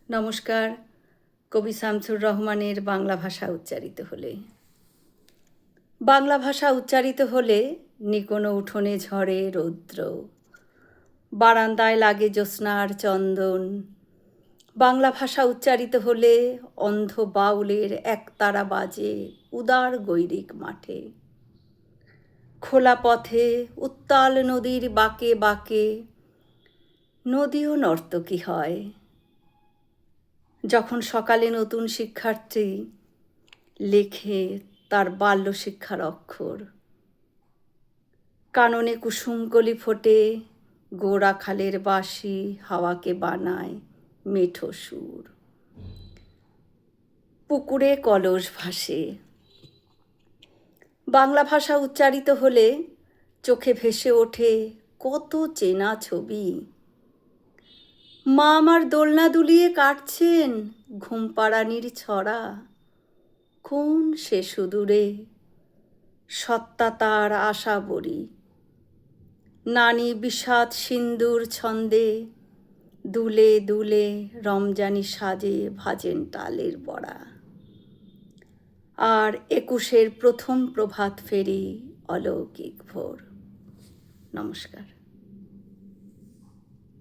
নমস্কার। কবি শামসুর রহমানের বাংলা ভাষা উচ্চারিত হলে। বাংলা ভাষা উচ্চারিত হলে নিকোনো উঠোনে ঝরে রৌদ্র, বারান্দায় লাগে জ্যোৎস্নার চন্দন। বাংলা ভাষা উচ্চারিত হলে অন্ধ বাউলের একতারা বাজে উদার গৈরিক মাঠে। খোলা পথে উত্তাল নদীর বাঁকে বাঁকে নদীও নর্তকী হয়। যখন সকালে নতুন শিক্ষার্থী লেখে তার বাল্য শিক্ষার অক্ষর, কাননে কুসুমকলি ফোটে, গোড়া খালের বাঁশি হাওয়াকে বানায় মেঠো সুর। পুকুরে কলস ভাসে। বাংলা ভাষা উচ্চারিত হলে চোখে ভেসে ওঠে কত চেনা ছবি। মা আমার দোলনা দুলিয়ে কাটছেন ঘুমপাড়ানির ছড়া। কোন সে সুদূরে সত্তা তার আশা বরি। নানি বিষাদ সিন্দুর ছন্দে দুলে দুলে রমজানি সাজে ভাজেন তালের বড়া। আর 21-এর প্রথম প্রভাত ফেরি অলৌকিক ভোর। নমস্কার।